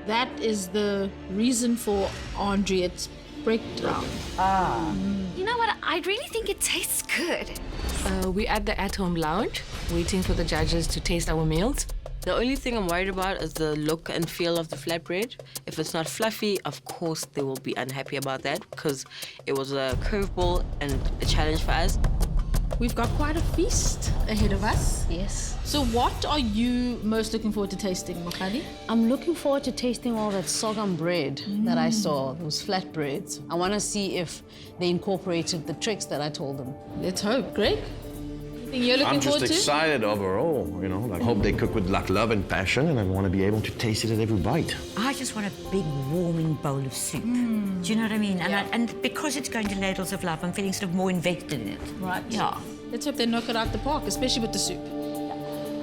That is the reason for Andriette's breakdown. You know what? I really think it tastes good. We're at the at-home lounge, waiting for the judges to taste our meals. The only thing I'm worried about is the look and feel of the flatbread. If it's not fluffy, of course they will be unhappy about that because it was a curveball and a challenge for us. We've got quite a feast ahead of us. Yes. So what are you most looking forward to tasting, Mokgadi? I'm looking forward to tasting all that sorghum bread that I saw, those flatbreads. I want to see if they incorporated the tricks that I told them. Let's hope. Greg? Anything you're looking I'm just forward to? excited overall, you know. I hope they cook with love and passion, and I want to be able to taste it at every bite. I just want a big, warming bowl of soup. Do you know what I mean? And because it's going to Ladles of Love, I'm feeling sort of more invested in it. Right. Yeah. Let's hope they knock it out the park, especially with the soup.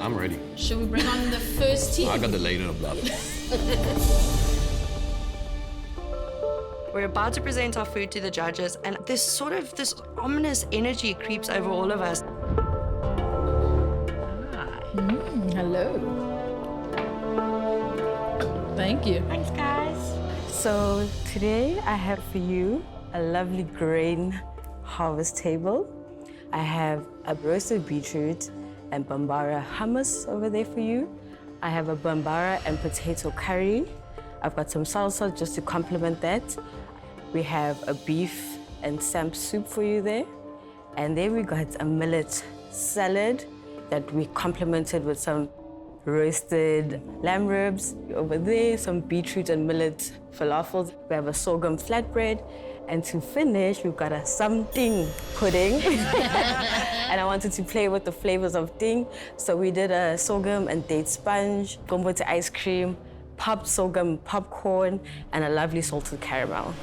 I'm ready. Should we bring on the first team? I got the ladle of love. We're about to present our food to the judges, and this ominous energy creeps over all of us. Hello. Thank you. Thanks, guys. So today I have for you a lovely grain harvest table. I have a roasted beetroot and bambara hummus over there for you. I have a bambara and potato curry. I've got some salsa just to complement that. We have a beef and samp soup for you there. And then we got a millet salad that we complemented with some roasted lamb ribs over there, some beetroot and millet falafels. We have a sorghum flatbread. And to finish, we've got a something pudding. And I wanted to play with the flavors of ding. So we did a sorghum and date sponge, gumbo to ice cream, popped sorghum popcorn, and a lovely salted caramel.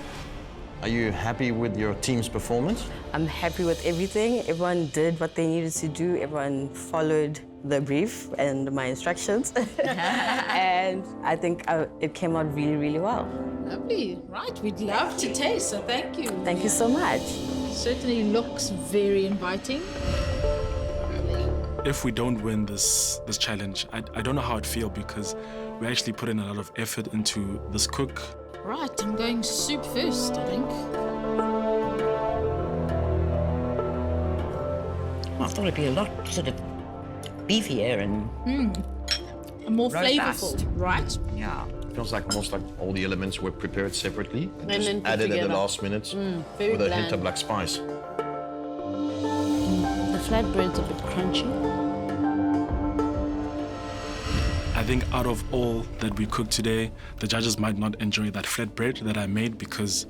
Are you happy with your team's performance? I'm happy with everything. Everyone did what they needed to do. Everyone followed the brief and my instructions. And I think it came out really, really well. Lovely. Right, we'd love to taste, so thank you. Thank you so much. Certainly looks very inviting. If we don't win this challenge, I don't know how I'd feel because we actually put in a lot of effort into this cook. Right, I'm going soup first, I think. I thought it'd be a lot sort of beefier and More robust. flavorful, right? Yeah. Feels like almost like all the elements were prepared separately and just then put added at together. the last minute very with a hint bland. of black spice. The flatbread's a bit crunchy. I think out of all that we cooked today, the judges might not enjoy that flatbread that I made because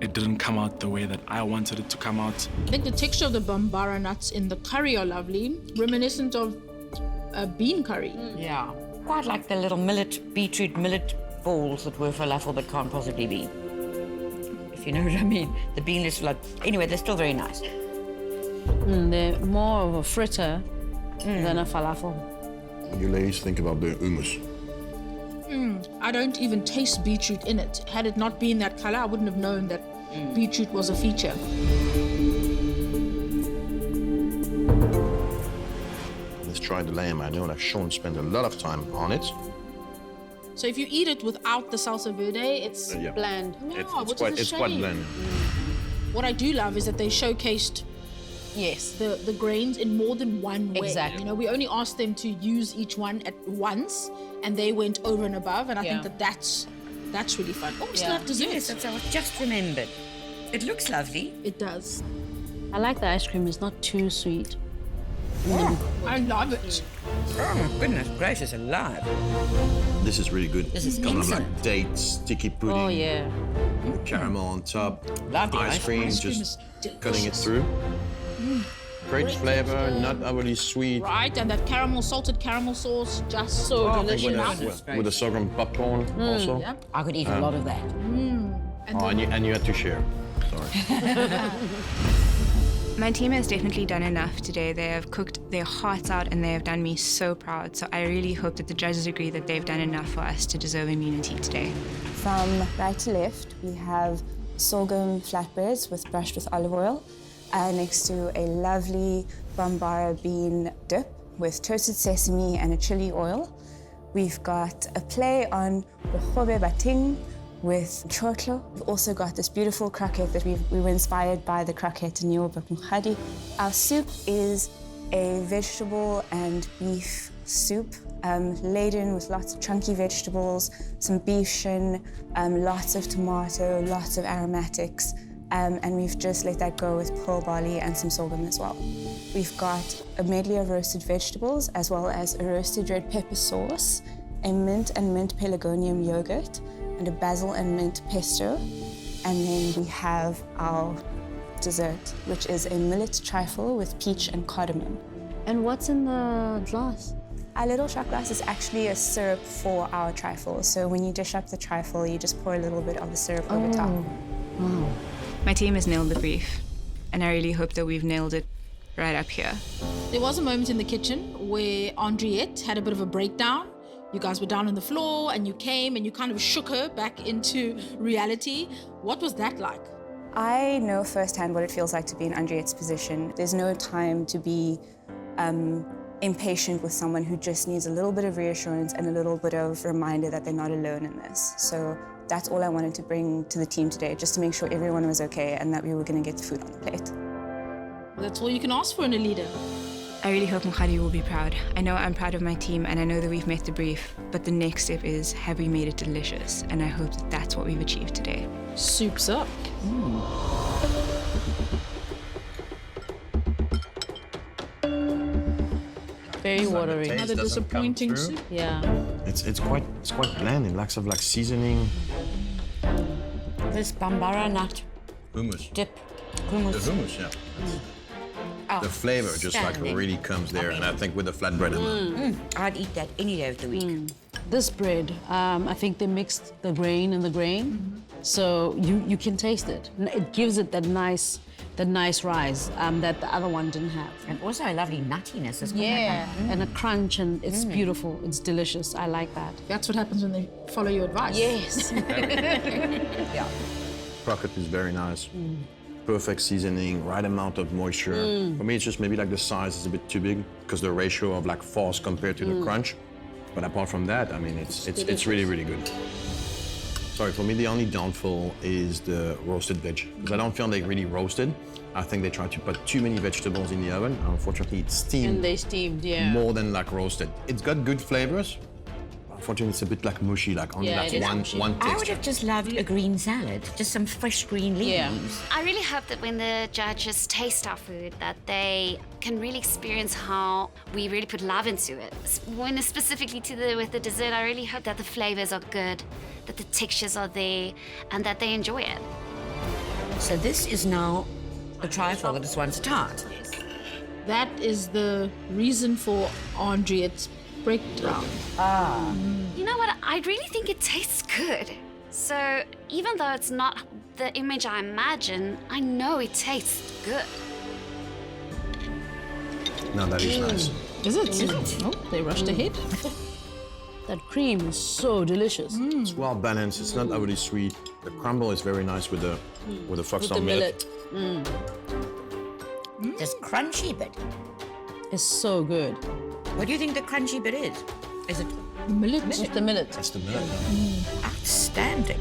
it didn't come out the way that I wanted it to come out. I think the texture of the bambara nuts in the curry are lovely, reminiscent of a bean curry. Yeah. Quite like the little beetroot millet balls that were falafel but can't possibly be. If you know what I mean. The beanless anyway, they're still very nice. They're more of a fritter than a falafel. What do you ladies think about the hummus? I don't even taste beetroot in it. Had it not been that color, I wouldn't have known that beetroot was a feature. Let's try the lamb. I know that Sean spent a lot of time on it. So if you eat it without the salsa verde, it's Yeah. Bland. no, It's which quite, is a it's quite shame. bland. What I do love is that they showcased Yes. the grains in more than one way. Exactly. You know, we only asked them to use each one at once, and they went over and above. And I think that's really fun. Oh, we still have dessert. Yes, that's what I just remembered. It looks lovely. It does. I like the ice cream. It's not too sweet. I love it. Oh, my goodness gracious alive. This is really good. This is kind of excellent. like date, sticky pudding, Oh, yeah. caramel on top, Lovely ice cream, Ice cream just is cutting it delicious. through. Great flavor, not overly sweet. Right, and that salted caramel sauce, just so delicious. With the sorghum popcorn also. Yeah. I could eat a lot of that. Oh, and you had to share. Sorry. My team has definitely done enough today. They have cooked their hearts out and they have done me so proud. So I really hope that the judges agree that they've done enough for us to deserve immunity today. From right to left, we have sorghum flatbreads brushed with olive oil, next to a lovely bambara bean dip with toasted sesame and a chili oil. We've got a play on Bogobe Bating with chotlo. We've also got this beautiful croquette that we were inspired by the croquette in Yoruba Mokgadi. Our soup is a vegetable and beef soup laden with lots of chunky vegetables, some beef shin, lots of tomato, lots of aromatics, and we've just let that go with pearl barley and some sorghum as well. We've got a medley of roasted vegetables as well as a roasted red pepper sauce, a mint and mint pelargonium yogurt, and a basil and mint pesto. And then we have our dessert, which is a millet trifle with peach and cardamom. And what's in the glass? Our little shot glass is actually a syrup for our trifle. So when you dish up the trifle, you just pour a little bit of the syrup over top. Wow. My team has nailed the brief, and I really hope that we've nailed it right up here. There was a moment in the kitchen where Andriette had a bit of a breakdown. You guys were down on the floor and you came and you kind of shook her back into reality. What was that like? I know firsthand what it feels like to be in Andriette's position. There's no time to be impatient with someone who just needs a little bit of reassurance and a little bit of reminder that they're not alone in this. So that's all I wanted to bring to the team today, just to make sure everyone was okay and that we were going to get the food on the plate. That's all you can ask for in a leader. I really hope Mokgadi will be proud. I know I'm proud of my team and I know that we've met the brief, but the next step is, have we made it delicious? And I hope that that's what we've achieved today. Soup's up. Very watery. Another disappointing soup. Yeah. It's quite bland. It lacks of like seasoning. This bambara nut Hummus. dip. Hummus. The hummus, yeah. Oh, The flavor just like outstanding. really comes there, and I think with the flatbread in it. I'd eat that any day of the week. This bread, I think they mixed the grain and the grain, so you can taste it. It gives it that nice rise that the other one didn't have. And also a lovely nuttiness as well. Yeah, and a crunch, and it's beautiful. It's delicious. I like that. That's what happens when they follow your advice. Yes. Yeah. Croquette is very nice. Perfect seasoning, right amount of moisture. For me, it's just maybe like the size is a bit too big because the ratio of like force compared to the crunch. But apart from that, I mean, it's really, really good. Sorry, for me, the only downfall is the roasted veg. Because I don't feel they really roasted. I think they tried to put too many vegetables in the oven. Unfortunately, it's steamed. And they steamed, yeah. More than like roasted. It's got good flavors. Unfortunately, it's a bit like mushy, like only Yeah, like it is one mushy. texture. I would have just loved a green salad, just some fresh green leaves. Yeah. I really hope that when the judges taste our food, that they can really experience how we really put love into it. When it's specifically with the dessert, I really hope that the flavors are good, that the textures are there, and that they enjoy it. So this is now the trifle that is once tart. That is the reason for Andriette's breakdown. You know what? I really think it tastes good. So even though it's not the image I imagine, I know it tastes good. No, that is nice. Is it? Oh, they rushed ahead. That cream is so delicious. It's well balanced. It's not overly sweet. The crumble is very nice with the foxtail millet. This crunchy bit. It's so good. What do you think the crunchy bit is? Is it Millet. It's the millet. That's the millet. outstanding?